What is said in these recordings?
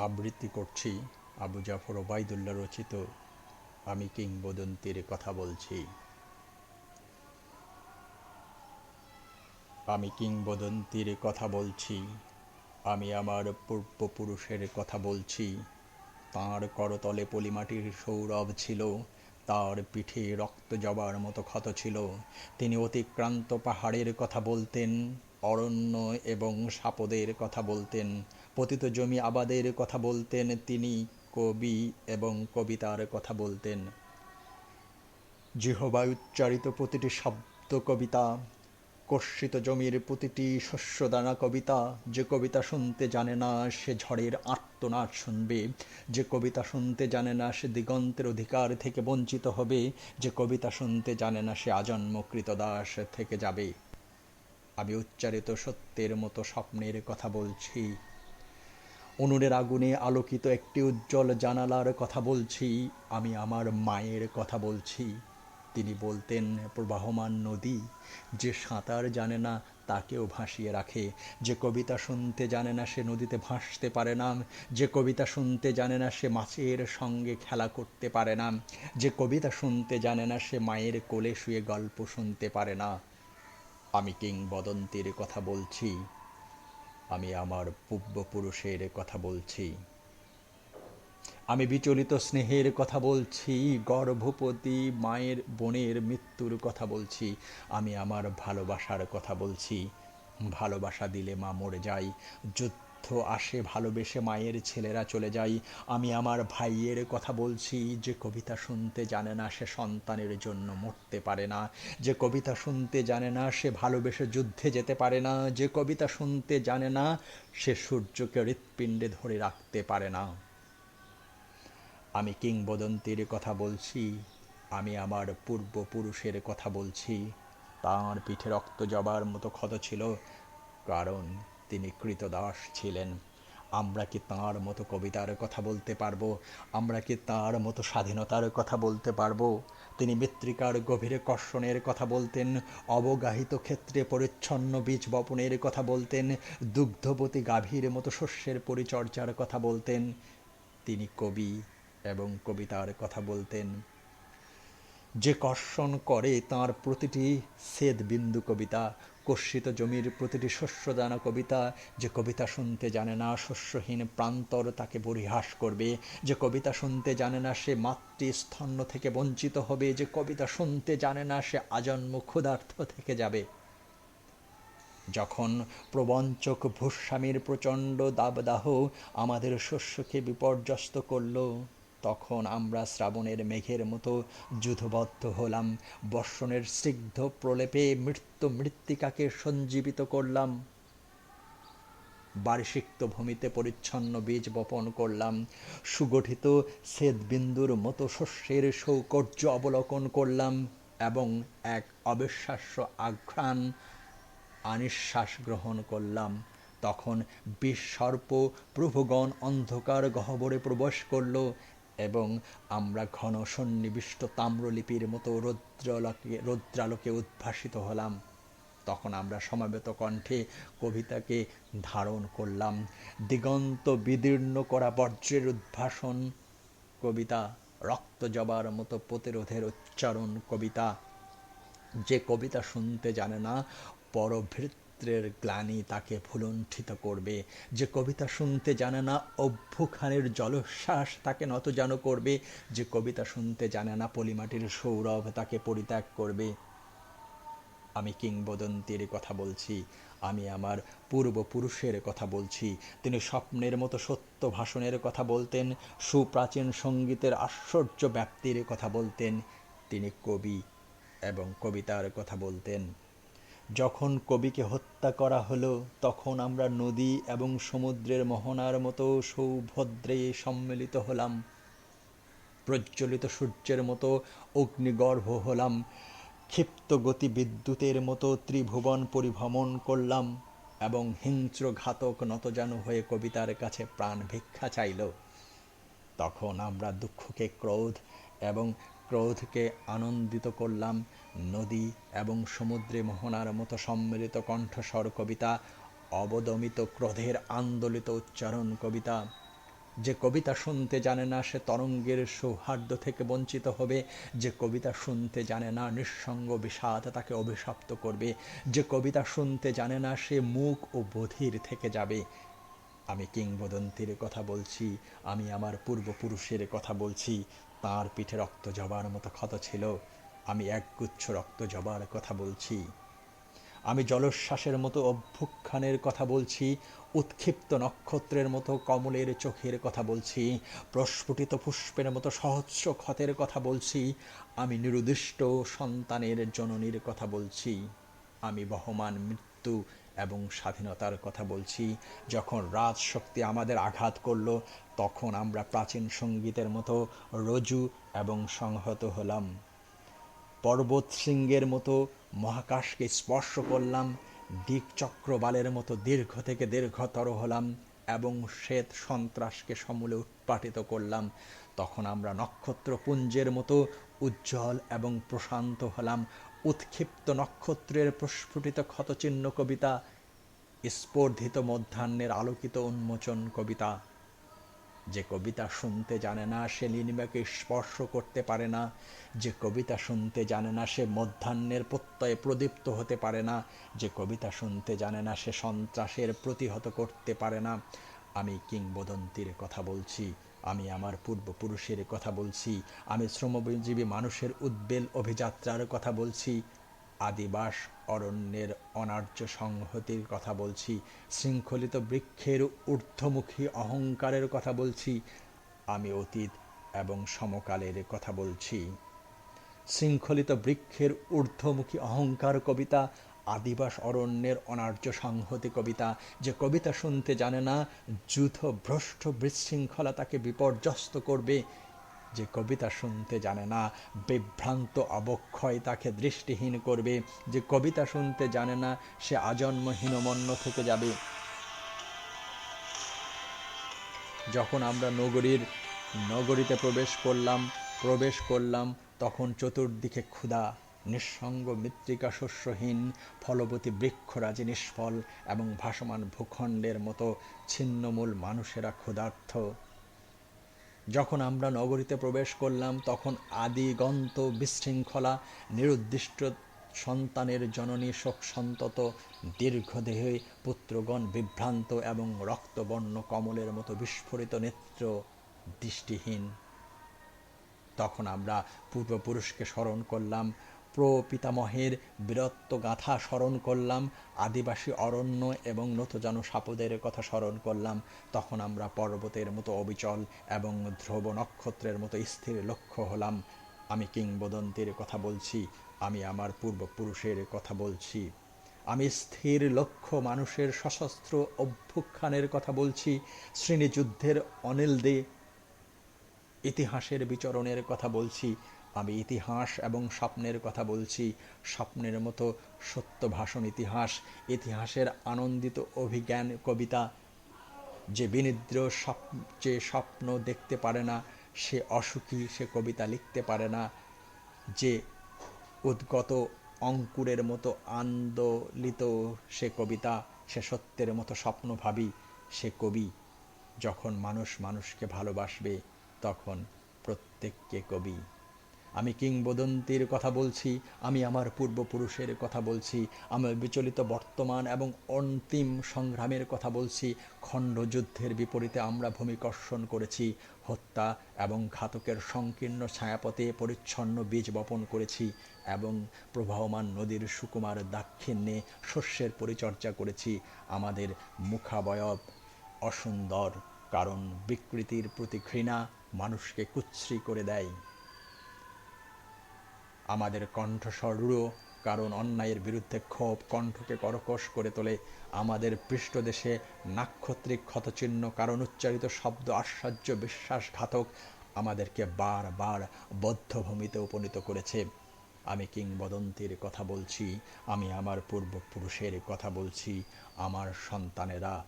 আবৃত্তি করছি আবু জাফর ওবাইদুল্লাহ রচিত আমি কিংবদন্তির কথা বলছি। আমি কিংবদন্তির কথা বলছি, আমি আমার পূর্বপুরুষের কথা বলছি। তাঁর করতলে পলিমাটির সৌরভ ছিল, তার পিঠে রক্ত জবার মতো ক্ষত ছিল। তিনি অতিক্রান্ত পাহাড়ের কথা বলতেন, অরণ্য এবং সাপদের কথা বলতেন, পতিত জমি আবাদের কথা বলতেন। তিনি কবি এবং কবিতার কথা বলতেন। জিহ্বায় উচ্চারিত প্রতিটি শব্দ কবিতা, কর্ষিত জমির প্রতিটি শস্যদানা কবিতা। যে কবিতা শুনতে জানে না সে ঝড়ের আর্তনাদ শুনবে, যে কবিতা শুনতে জানে না সে দিগন্তের অধিকার থেকে বঞ্চিত হবে, যে কবিতা শুনতে জানে না সে আজন্ম কৃতদাস থেকে যাবে। আমি উচ্চারিত সত্যের মতো স্বপ্নের কথা বলছি, উনুনের আগুনে আলোকিত একটি উজ্জ্বল জানালার কথা বলছি। আমি আমার মায়ের কথা বলছি। তিনি বলতেন, প্রবাহমান নদী যে সাঁতার জানে না তাকেও ভাসিয়ে রাখে। যে কবিতা শুনতে জানে না সে নদীতে ভাসতে পারে না। যে কবিতা শুনতে জানে না সে মাছের সঙ্গে খেলা করতে পারে না। যে কবিতা শুনতে জানে না সে মায়ের কোলে শুয়ে গল্প শুনতে পারে না। আমি কিংবদন্তির কথা বলছি, আমি আমার পূর্বপুরুষের কথা বলছি। আমি বিচলিত স্নেহের কথা বলছি, গর্ভবতী মায়ের বোনের মৃত্যুর কথা বলছি। আমি আমার ভালোবাসার কথা বলছি। ভালোবাসা দিলে মা মরে যায়, যুদ্ধ আসে ভালোবেসে মায়ের ছেলেরা চলে যায়। আমি আমার ভাইয়ের কথা বলছি। যে কবিতা শুনতে জানে না সে সন্তানের জন্য মরতে পারে না। যে কবিতা শুনতে জানে না সে ভালোবেসে যুদ্ধে যেতে পারে না। যে কবিতা শুনতে জানে না সে সূর্যকে হৃৎপিণ্ডে ধরে রাখতে পারে না। আমি কিংবদন্তির কথা বলছি, আমি আমার পূর্বপুরুষের কথা বলছি। তাঁর পিঠে রক্ত জবার মতো ক্ষত ছিল, কারণ তিনি কৃতদাস ছিলেন। আমরা কি তাঁর মতো কবিতার কথা বলতে পারবো? আমরা কি তাঁর মতো স্বাধীনতার কথা বলতে পারবো? তিনি মৃত্তিকার গভীরে কর্ষণের কথা বলতেন, অবগাহিত ক্ষেত্রে পরিচ্ছন্ন বীজ বপনের কথা বলতেন, দুগ্ধবতী গাভীর মতো শস্যের পরিচর্যার কথা বলতেন। তিনি কবি এবং কবিতার কথা বলতেন। যে কর্ষণ করে তাঁর প্রতিটি ছেদ বিন্দু কবিতা, কর্ষিত জমির প্রতিটি শস্যদানা কবিতা। যে কবিতা শুনতে জানে না শস্যহীন প্রান্তর তাকে পরিহাস করবে। যে কবিতা শুনতে জানে না সে মাতৃস্তন্য থেকে বঞ্চিত হবে। যে কবিতা শুনতে জানে না সে আজন্ম ক্ষুধার্ত থেকে যাবে। যখন প্রবঞ্চক ভূস্বামীর প্রচণ্ড দাবদাহ আমাদের শস্যকে বিপর্যস্ত করল, তখন আমরা শ্রাবণের মেঘের মতো যুথবদ্ধ হলাম। বর্ষণের স্নিগ্ধ প্রলেপে মৃত্তিকাকে সঞ্জীবিত করলাম। বারিসিক্ত ভূমিতে পরিচ্ছন্ন বীজ বপন করলাম। সুগঠিত ছেদবিন্দুর মতো শস্যের সৌকর্য অবলোকন করলাম এবং এক অবিশ্বাস্য আঘ্রাণ আনিশ্বাস গ্রহণ করলাম। তখন বিসর্প প্রভুগণ অন্ধকার গহ্বরে প্রবেশ করল এবং আমরা ঘন সন্নিবিষ্ট তাম্রলিপির মতো রৌদ্রালোকে উদ্ভাসিত হলাম। তখন আমরা সমাবেত কণ্ঠে কবিতাকে ধারণ করলাম। দিগন্ত বিদীর্ণ করা বজ্রের উদ্ভাসন কবিতা, রক্ত জবার মতো প্রতিরোধের উচ্চারণ কবিতা। যে কবিতা শুনতে জানে না পরভৃত্রের গ্লানি তাকে ভুলুণ্ঠিত করবে। যে কবিতা শুনতে জানে না অভ্যুখানের জলোচ্ছ্বাস তাকে নতজানু করবে। যে কবিতা শুনতে জানে না পলিমাটির সৌরভ তাকে পরিত্যাগ করবে। আমি কিংবদন্তির কথা বলছি, আমি আমার পূর্বপুরুষের কথা বলছি। তিনি স্বপ্নের মতো সত্য ভাষণের কথা বলতেন, সুপ্রাচীন সঙ্গীতের আশ্চর্য ব্যাপ্তির কথা বলতেন। তিনি কবি এবং কবিতার কথা বলতেন। যখন কবিকে হত্যা করা হলো, তখন আমরা নদী এবং সমুদ্রের মোহনার মতো সৌভদ্রে সম্মিলিত হলাম। প্রজ্বলিত সূর্যের মতো অগ্নিগর্ভ হলাম। ক্ষিপ্ত গতি বিদ্যুতের মতো ত্রিভুবন পরিভ্রমণ করলাম এবং হিংস্র ঘাতক নতজানু হয়ে কবিতার কাছে প্রাণ ভিক্ষা চাইল। তখন আমরা দুঃখকে ক্রোধ এবং ক্রোধকে আনন্দিত করলাম। নদী এবং সমুদ্রে মোহনার মতো সম্মিলিত কণ্ঠস্বর কবিতা, অবদমিত ক্রোধের আন্দোলিত উচ্চারণ কবিতা। যে কবিতা শুনতে জানে না সে তরঙ্গের সৌহার্দ্য থেকে বঞ্চিত হবে। যে কবিতা শুনতে জানে না নিঃসঙ্গ বিষাদ তাকে অভিশপ্ত করবে। যে কবিতা শুনতে জানে না সে মূক ও বধির থেকে যাবে। আমি কিংবদন্তির কথা বলছি, আমি আমার পূর্বপুরুষের কথা বলছি। তাঁর পিঠে রক্ত জবার মতো ক্ষত ছিল, আমি একগুচ্ছ রক্ত জবার কথা বলছি। আমি জলোচ্ছ্বাসের মতো অভ্যুত্থানের কথা বলছি, উৎক্ষিপ্ত নক্ষত্রের মতো কমলের চোখের কথা বলছি, প্রস্ফুটিত পুষ্পের মতো সহস্র ক্ষতের কথা বলছি। আমি নিরুদ্দিষ্ট সন্তানের জননীর কথা বলছি। আমি বহমান মৃত্যু এবং স্বাধীনতার কথা বলছি। যখন রাজশক্তি আমাদের আঘাত করল, তখন আমরা প্রাচীন সঙ্গীতের মতো রজু এবং সংহত হলাম। পর্বত শৃঙ্গের মতো মহাকাশকে স্পর্শ করলাম, দিকচক্রবালের মতো দীর্ঘ থেকে দীর্ঘতর হলাম এবং শ্বেত সন্ত্রাসকে সমূলে উৎপাটিত করলাম। তখন আমরা নক্ষত্রপুঞ্জের মতো উজ্জ্বল এবং প্রশান্ত হলাম। উৎক্ষিপ্ত নক্ষত্রের প্রস্ফুটিত ক্ষতচিহ্ন কবিতা, স্পর্ধিত মধ্যাহ্নের আলোকিত উন্মোচন কবিতা। যে কবিতা শুনতে জানে না সে নীলিমাকে স্পর্শ করতে পারে না। যে কবিতা শুনতে জানে না সে মধ্যাহ্নের প্রত্যয়ে প্রদীপ্ত হতে পারে না। যে কবিতা শুনতে জানে না সে সন্ত্রাসের প্রতিহত করতে পারে না। আমি কিংবদন্তির কথা বলছি, আমি আমার পূর্বপুরুষের কথা বলছি, আমি শ্রমজীবী মানুষের উদ্বেল অভিযাত্রার কথা বলছি, আদিবাস অরণ্যের অনার্য সংহতির কথা বলছি, শৃঙ্খলিত বৃক্ষের ঊর্ধ্বমুখী অহংকারের কথা বলছি। আমি অতীত এবং সমকালের কথা বলছি। শৃঙ্খলিত বৃক্ষের ঊর্ধ্বমুখী অহংকার কবিতা, আদিবাস অরণ্যের অনার্য সংহতি কবিতা। যে কবিতা শুনতে জানে না যূথভ্রষ্ট বিশৃঙ্খলা তাকে বিপর্যস্ত করবে। যে কবিতা শুনতে জানে না বিভ্রান্ত অবক্ষয় তাকে দৃষ্টিহীন করবে। যে কবিতা শুনতে জানে না সে আজন্ম হীনমন্য থেকে যাবে। যখন আমরা নগরীতে প্রবেশ করলাম তখন চতুর্দিকে ক্ষুধা, নিঃসঙ্গ মৃত্তিকা শস্যহীন, ফলবতী বৃক্ষরাজি নিষ্ফল এবং ভাসমান ভূখণ্ডের মতো ছিন্নমূল মানুষেরা ক্ষুধার্ত। যখন আমরা নগরীতে প্রবেশ করলাম তখন আদিগন্ত বিশৃঙ্খলা, নিরুদ্দিষ্ট সন্তানের জননী শোকসন্তত দীর্ঘদেহে পুত্রগণ বিভ্রান্ত এবং রক্তবর্ণ কমলের মতো বিস্ফোরিত নেত্র দৃষ্টিহীন। তখন আমরা পূর্বপুরুষকে স্মরণ করলাম, প্রপিতামহের বীরত্ব গাথা স্মরণ করলাম, আদিবাসী অরণ্য এবং নতজানু সাপদের কথা স্মরণ করলাম। তখন আমরা পর্বতের মতো অবিচল এবং ধ্রুব নক্ষত্রের মতো স্থির লক্ষ্য হলাম। আমি কিংবদন্তির কথা বলছি, আমি আমার পূর্বপুরুষের কথা বলছি। আমি স্থির লক্ষ্য মানুষের সশস্ত্র অভ্যুত্থানের কথা বলছি, শ্রেণীযুদ্ধের অনিলদে ইতিহাসের বিচরণের কথা বলছি। আমি ইতিহাস এবং স্বপ্নের কথা বলছি, স্বপ্নের মতো সত্যভাষণ ইতিহাসের আনন্দিত অভিজ্ঞান কবিতা। যে বিনিদ্র যে স্বপ্ন দেখতে পারে না সে অসুখী, সে কবিতা লিখতে পারে না। যে উদ্গত অঙ্কুরের মতো আন্দোলিত সে কবিতা, সে সত্যের মতো স্বপ্নভাবী সে কবি। যখন মানুষ মানুষকে ভালোবাসবে তখন প্রত্যেককে কবি। আমি কিংবদন্তির কথা বলছি, আমি আমার পূর্বপুরুষের কথা বলছি, আমার বিচলিত বর্তমান এবং অন্তিম সংগ্রামের কথা বলছি। খণ্ডযুদ্ধের বিপরীতে আমরা ভূমিকর্ষণ করেছি, হত্যা এবং ঘাতকের সংকীর্ণ ছায়াপথে পরিচ্ছন্ন বীজ বপন করেছি এবং প্রবাহমান নদীর সুকুমার দাক্ষিণ্যে শস্যের পরিচর্যা করেছি। আমাদের মুখাবয়ব অসুন্দর, কারণ বিকৃতির প্রতি ঘৃণা মানুষকে কুৎসিত করে দেয়। আমাদের কণ্ঠস্বর রূঢ়, কারণ অন্যায়ের বিরুদ্ধে ক্ষোভ কণ্ঠকে কর্কশ করে তোলে। আমাদের পৃষ্ঠদেশে নাক্ষত্রিক ক্ষতচিহ্ন, কারণ উচ্চারিত শব্দ আশ্চর্য বিশ্বাসঘাতক আমাদেরকে বারবার বদ্ধভূমিতে উপনীত করেছে। আমি কিংবদন্তির কথা বলছি, আমি আমার পূর্বপুরুষের কথা বলছি। আমার সন্তানেরা,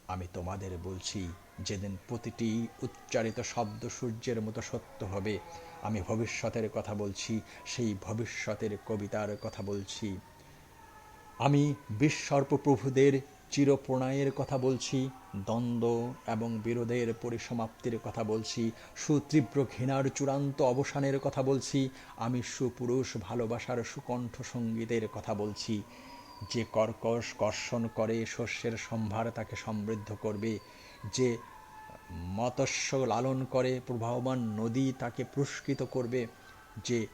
আমি তোমাদের বলছি, যেদিন প্রতিটি উচ্চারিত শব্দ সূর্যের মতো সত্য হবে, আমি ভবিষ্যতের কথা বলছি, সেই ভবিষ্যতের কবিতার কথা বলছি। আমি বিশ্বর্প প্রভুদের চিরপ্রণয়ের কথা বলছি, দ্বন্দ্ব এবং বিরোধের পরিসমাপ্তির কথা বলছি, সুতীব্র ঘৃণার চূড়ান্ত অবসানের কথা বলছি। আমি সুপুরুষ ভালোবাসার সুকণ্ঠ সঙ্গীতের কথা বলছি। যে কর্কশ কর্ষণ করে শস্যের সম্ভার তাকে সমৃদ্ধ করবে, যে মৎস্য লালন করে প্রবাহমান নদী তাকে পুরস্কৃত করবে, যে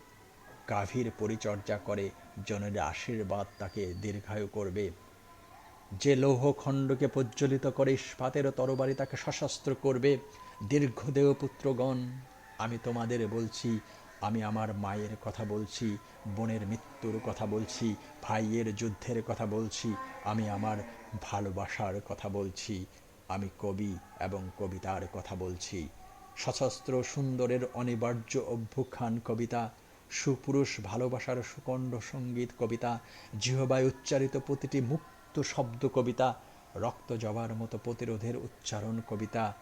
গাভীর পরিচর্যা করে জনের আশীর্বাদ তাকে দীর্ঘায়ু করবে, যে লৌহখণ্ডকে প্রজ্বলিত করে ইস্পাতের তরবারি তাকে সশস্ত্র করবে। দীর্ঘদেহ পুত্রগণ, আমি তোমাদের বলছি, আমি আমার মায়ের কথা বলছি, বোনের মৃত্যুর কথা বলছি, ভাইয়ের যুদ্ধের কথা বলছি, আমি আমার ভালোবাসার কথা বলছি, আমি কবি এবং কবিতার কথা বলছি। সশস্ত্র সুন্দরের অনিবার্য অভ্যুত্থান কবিতা, সুপুরুষ ভালোবাসার সুকণ্ঠ সঙ্গীত কবিতা, জিহ্বায় উচ্চারিত প্রতিটি মুক্ত শব্দ কবিতা, রক্ত জবার মতো প্রতিরোধের উচ্চারণ কবিতা।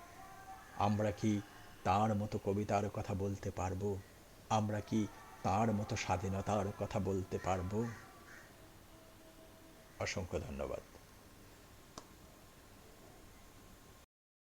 আমরা কি তার মতো কবিতার কথা বলতে পারবো? আমরা কি তার মতো স্বাধীনতার কথা বলতে পারবো? অসংখ্য ধন্যবাদ।